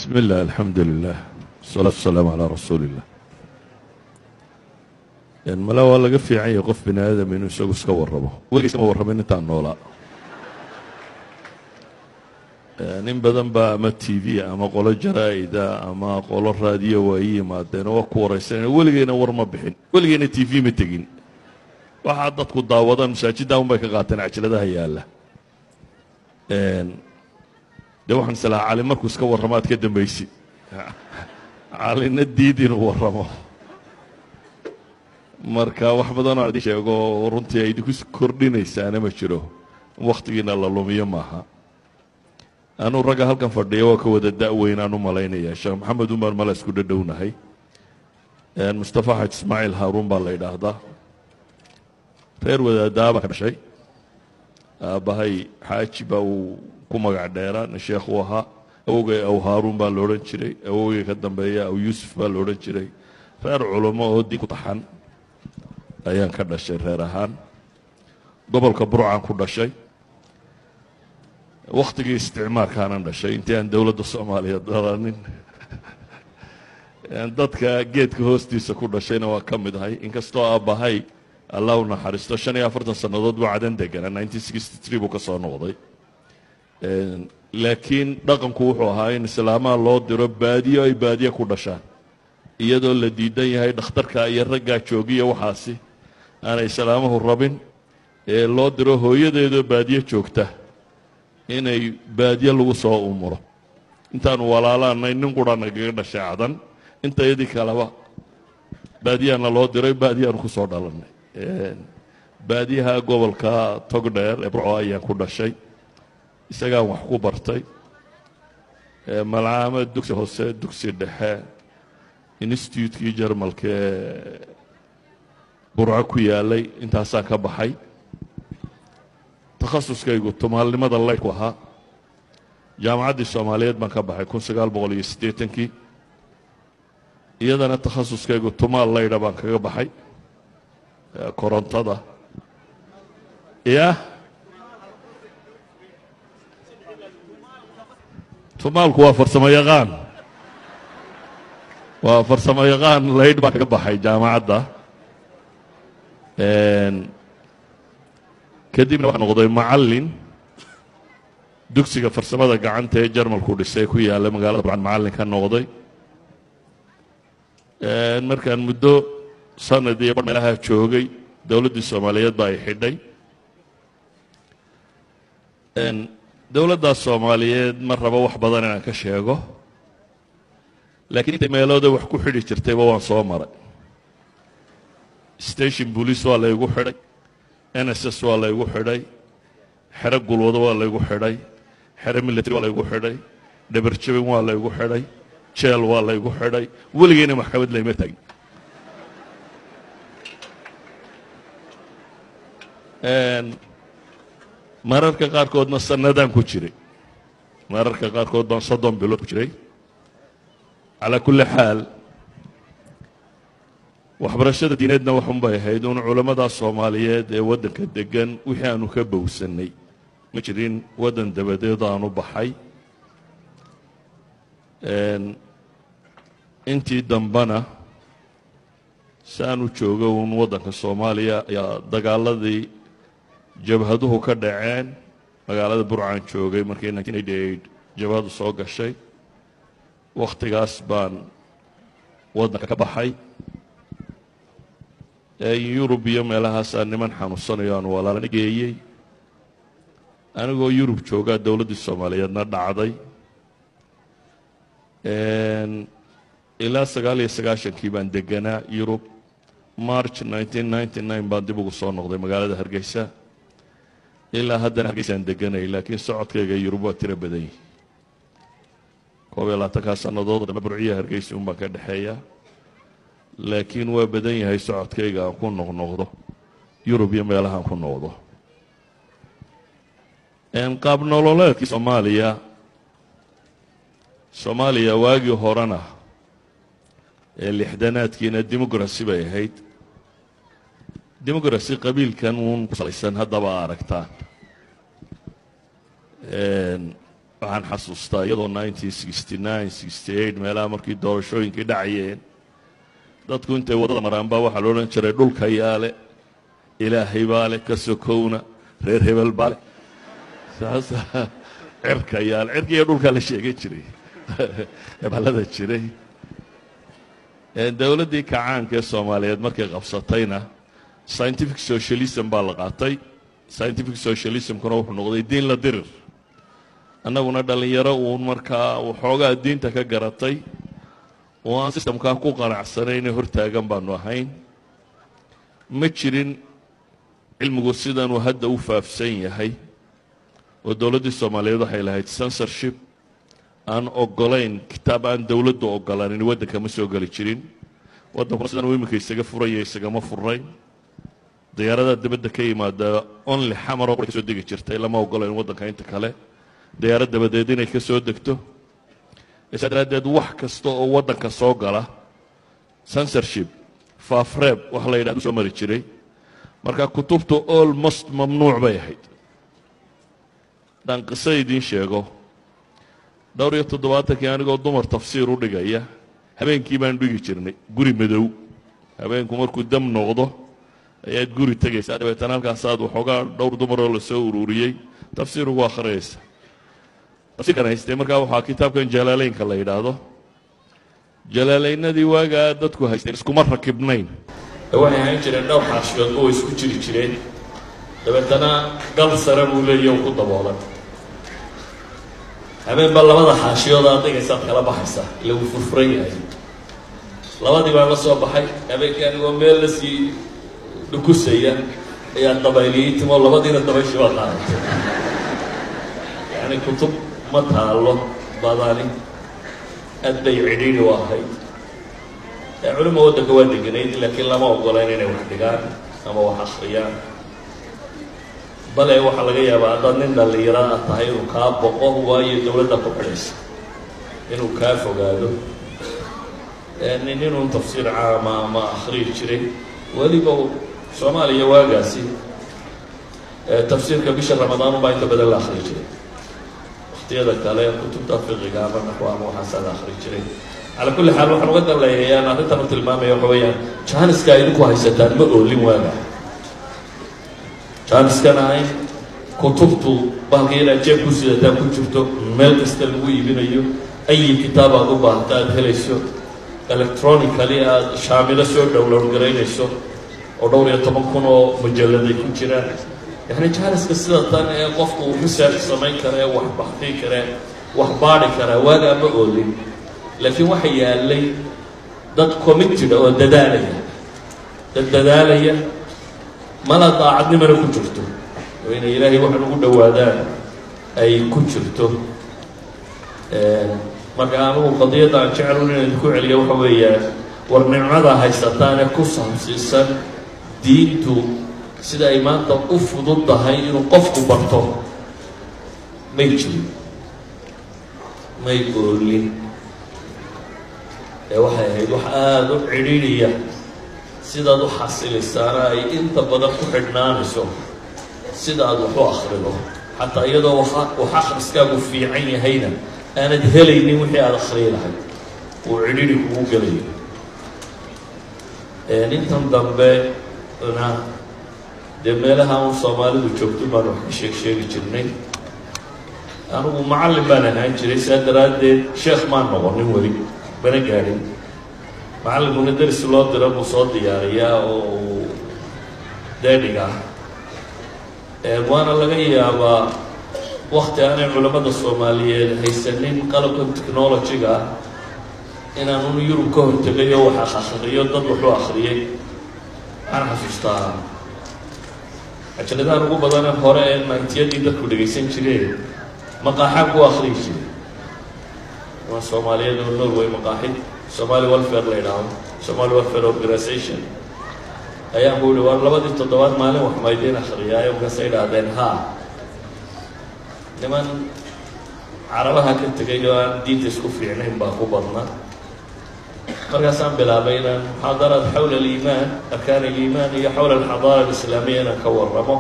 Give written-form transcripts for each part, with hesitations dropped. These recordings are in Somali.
بسم الله الحمد لله والصلاة والسلام على رسول الله. يعني ما لا والله قف عي قف بني آدم إنه يسوي سكور ربه وليس ما وربين إنت النولا. يعني بدن ما تي في أما قول الجرائد أما قول الراديو وهي ما تنا وكورسين ولقينا ورما بحين ولقينا تي في متجين واحد تقول داوضا مساجد داوم بك قاتنا عشان ده هي الله. ده waxaan salaa cali markuu iska warramaad ka dambeysay calina diidin uu warramo marka wax badan oo sheego runtii ay ku kordhinaysaana ma jiro waqtigiina la lumiyo maaha anu raga halkan fadhiyo waa ka wada da'weynaan u malaynaya sheekh maxamed umar mala isku dhadhownahay mustafa xaj ismaaciil haaruun baa la yidhaahdaa reer wadaadaaba ka dhashay aabahay xaaji baa uu ku magac dheeraan sheekhu ahaa awogay aw haaruun baa la odhan jiray awogay ka dambeeya aw yuusuf baa la odhan jiray reer culamo oo diin ku taxan ayaan ka dhashay reer ahaan gobolka burcaan ku dhashay waqtigii isticmaalkaanan dhashay intii aan dowladda soomaaliya dalanin dadka geedka hoostiisa ku dhashayna waa ka mid ahay inkastoo aabbahay allah u naxariisto 45 sannadood buu cadan deganaa 1963 buu ka soo noqday laakiin dhaqanku wuxuu ahaa in islaamaha loo diro baadiyo ay baadiyo ku dhashaan iyadoo la diidan yahay dhakhtarka iyo raggaa joogiya waxaasi aanay islaamuhu rabin ee loo diro hooyadeedoo baadiyo joogta inay baadiyo lagu soo umuro intaanu walaalaanay nin qura nagaga dhashay cadan intayadii kaleba baadiyaana loo diray baadiyaanu ku soo dhalanay baadiyaha gobolka togdheer ee burco ayaan ku dhashay isagaan wax ku bartay malcaamad dugsi hoose dugsi dhexe institutekii jarmalka ee burco ku yaalay intaasaan ka baxay takhasuskaygu tumaalnimada laydku ahaa jaamacaddii soomaaliyeed baan ka baxay 1980kii iyadana takhasuskaygu tumaal laydha baan kaga baxay korontada ya tumaalku waa farsamo yaqaan laydh baan kaga baxay jaamacadda kadibna waxaan noqday macallin dugsiga farsamada gacanta ee jarmalku dhisay ku yaalla magaalada burcan macallin ka noqday markaan muddo sanad iyo meelaha joogay dowladdii soomaaliyeed baa ay xidhay dowladdaas soomaaliyeed ma rabo wax badan inaan ka sheego laakiin inta meelooda wax ku xidhi jirtayba waan soo maray station police waa laygu xidhay NSS waa laygu xidhay xero gulwado waa laygu xidhay xero military waa laygu xidhay dhabarjabin waa laygu xidhay jeel waa laygu xidhay weligeyna maxkamad layma taagin mararka qaarkoodna sanadaan ku jiray mararka qaarkood baan 30 bilood ku jiray calaa kulli xaal waxbarashada diineedna waxun bay ahayd un culammada soomaaliyeed ee waddanka degan wixii aanu ka bowsannay ma jirin waddan dabadeed aanu baxay intii dambana si aanu joogo un waddanka soomaaliya ayaa dagaaladii jabhaduhu ka dhaceen magaalada burcaan joogay markii 1988 jabhadu soo gashay wakhtigaas baan waddanka ka baxay yurub iyo meelahaasaa niman xanuunsanayo aan walaalana geeyey anigoo yurub joogaa dowladdii soomaaliyeedna dhacday ilaa 99kii baan deganaa yurub march 1999 baan dib ugu soo noqday magaalada hargeysa ilaa haddana hargeysaan deganay laakiin socodkayga yurub waa tiro badan yihi 12 sannadood dhamma burciya hargeysa un baan ka dhexeeya laakiin waa badan yahay socodkayga aan ku noqnoqdo yurub iyo meelahaan ku noqdo qaab nololeedkii soomaaliya waagii horena ee lixdanaadkiina dimuqrasi bay ahayd dimuqrasi qabiilkan uun ku salaysan haddaba aragtaan waxaan xasuustaa iyadoo 1969 68 meelaha markii doorashooyinkii dhacayeen dadku intay wadada maraan baa waxaa la odhan jiray dhulka yaale ilaahay baa leh ka sokowna reer hebel baa leh saas cirka yaale cirkiiyo dhulka la sheegay jiray balada jiray dawladdii kacaanka ee Soomaaliyeed markay qabsatayna scientific socialism baa la qaatay scientific socialism kuna wuxuu noqday diin la dirir annaguna dhalinyaro uun markaa waxoogaa diinta ka garatay oo aan systemkaa ku qanacsanayn hortaagan baanu ahayn ma jirin cilmigu sidanuu hadda u faafsan yahay oo dawladdii Soomaaliyeed waxay lahayd censorship aan ogolayn kitaab aan dawladdu ogolaanin waddanka ma soo gali jirin waddanku sidan uu iminka isaga furaya isagama furayn diyaaradaha dibadda ka yimaada only xamar oo soo degi jirtay lama ogolayn waddanka inta kale diyaarad dabadeed inay ka soo degto isdaradeed wax kasta oo waddanka soo gala censorship faafreeb wax la yidhaahdo soo mari jiray marka kutubtu almost mamnuuc bay ahayd dhan qisa idiin sheego dhowr iyo 70 anigoo dumar tafsiir u dhigaya habeenkii baan dhigi jirnay guri madow habeenku markuu dam noqdo ayaad guri tagaysaa dabeetana halkaasaad waxoogaa dhowr dumar oo la soo ururiyey tafsiir ugu akhriyaysa tafsiirkan haystay markaa waxaa kitaabkan jalaalaynka la yidhaahdo jalaalaynadii waagaa dadku haysteen iskuma rakibnayn waxay ahaan jireen dhowr xaashiyood oo isku jiri jireen dabeetana gal sare buu leeyahay ku daboolan habeen baa labada xaashiyood aad dhigaysaad kala baxaysaa ila uu furfuran yahay labadii baa la soo baxay habeenkii anigoo meel la sii dhukusaya ayaa dabayliyey timo labadiina dabayshii baa qaadatay yani kutub ma taalo badani aad bay cidhiidhi u ahayd culimo waddanka waa deganayd laakiin lama ogolayn inay wax dhigaan ama wax akhriyaan bale waxaa laga yaabaa haddaad nin dhallinyaro ah tahay inuu kaa boqo waayo dawladda ku xidhaysa inuu kaa fogaado nin inuu tafsiir caama ama akhriyi jiray weliba Soomaaliya waagaasi tafsiirka bisha Ramadaan baa inta badan la akhriyi jiray waqtiyada kale kutubta fiqiga ama naxwa ama waxaas la akhriyi jiray على كل حال waxaan uga dalayaa aan arrintan u tilmaamayo waxa weeyaan jaaniska ay ku haysataan ma oolin waaga jaaniskana ay kutubtu baaqiina jeeb ku sidataan ku jirto meel kasta lagu iibinayo ay kitaab aad u baahantaad helayso electronically aad shaamilo soo download gareynayso oo dhowr iyo 10,000 oo mujalladay ku jiraan yani jaaniska sidatan ee qofku research samayn kara wax baxthi kara wax baari kara waaga ma oolin laakiin waxa yaalay dad committed oo dadaalaya mala daacadnimana ku jirto oo in Ilaahay waxa ugu dhawaadaan ay ku jirto marka anigu qadiyada jecel inaan ku celiyo waxa weeyaan war nicmada haysataan ku saabsan diintu sida ay maanta u fududahay inuu qofku barto may oolin waxay ahayd wax aad u cidhiidhiya sidaad u xasilaysaana ay inta badan ku xidhnaanayso sida aad wax u akhrido xataa iyadoo wax akhriskaagu fiican yahayna aanad helaynin wixii aad akhriyi lahayd uu cidhiidhi kugu gelayo intan dambe na dee meelaha un Soomaalidu joogto baan wax ka sheegi jirnay anigu macallin baan ahaan jiray saa daraaddeed sheekh maan noqonin weli bana gaadhin macallinkuna daris loo diro buu soo diyaariyaa oo daadhiga waana laga yaabaa waqti aanay culamada Soomaaliyeed haysanin qalabka technology-ga inaanu Yurub ka hortagayo wax akhriyo dad wuxuu akhriyay aan xasuustaa ajaladan ugu badan hore ee maantiyadii dadku dhageysan jireen maqaaxan ku akhriyi jiray waa Soomaaliyeed oo Norway maqaaxid Somali Welfare Leader Somali Welfare Organization ayaa ku yiri war labadii toddobaad maalin wax ma idin akhriyay oo ka saydaadeen ha niman carabaha ka tagay oo aan diinta isku fiicnayn baa ku badna markaasaan bilaabay inaan muxaadaraad xawla al-iimaan arkaan al-iimaan iyo xawla al-xadaara al-islaamiyya ka warramo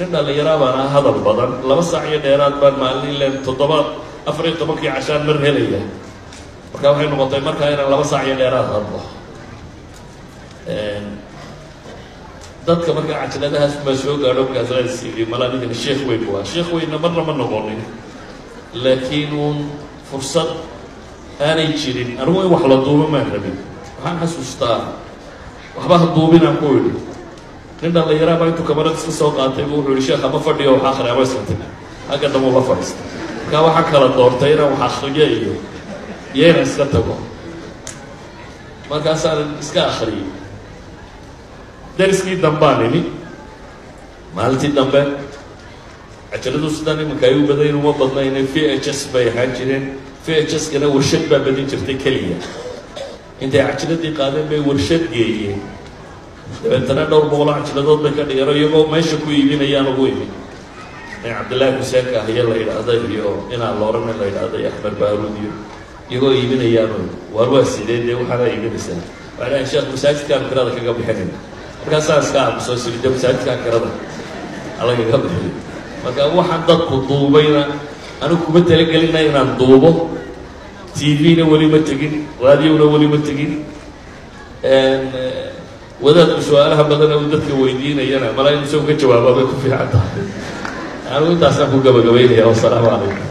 nin dhallinyaraa baan aha hadal badan 2 saac iyo dheeraad baan maalin ileen 14 cashaan mar helaya marka waxay noqotay markaa inaan 2 saac iyo dheeraad hadlo dadka markaa cajaladahaas baa soo gaadho markaas la siiyey malaamidina sheekh weyn waa sheekh weynna marna ma noqonin laakiin uun fursad aanay jirin anigu in wax la duubo maan rabin waxaan xasuustaa waxba ha duubinaan ku idhi nin dhallinyaraa baa intuu kamarad iska soo qaatay buu wuxuu yihi sheekh ama fadhiyo wax akhri ama iska tag xagga dambe uga fadhiista markaa waxaan kala doortay inaan wax akhriyo iyo inaan iska tago markaasaan iska akhriyey dariskii dambaan imi maalintii dambe cajaladu sidaan iminka ay u badayn uma badnaynay VHS bay ahaan jireen VHS-kana warshad baa badin jirtay keliya intay cajaladii qaadeen bay warshad geeyeen dabeetana dhowr boqoloo cajiladood bay ka dhigeen iyagoo meesha ku iibinayaan ugu imi nin cabdillaahi xuseen kaahiye la yidhaahda iyo inaan loorane la yidhaahda iyo axmed baaruud iyo iyagoo iibinayaan waar waa sidee dee waxaana iibinaysaa waxay dhahayn sheekh masaajidkaan kirada kaga bixinayna markaasaa iska aamusoo sirida masaajidkaan kirada alagaga bixiyo marka waxaan dadku duubayna anigu kuma talagelina inaan duubo TV-na weli ma tegin raadiyona weli ma tegin wadaadku su-aalaha badan uu dadka weydiinayana malaa in isagu ka jawaaba bay ku fiican tahay anigu intaasaan ku gabagabaynaya wasalaamu calaykum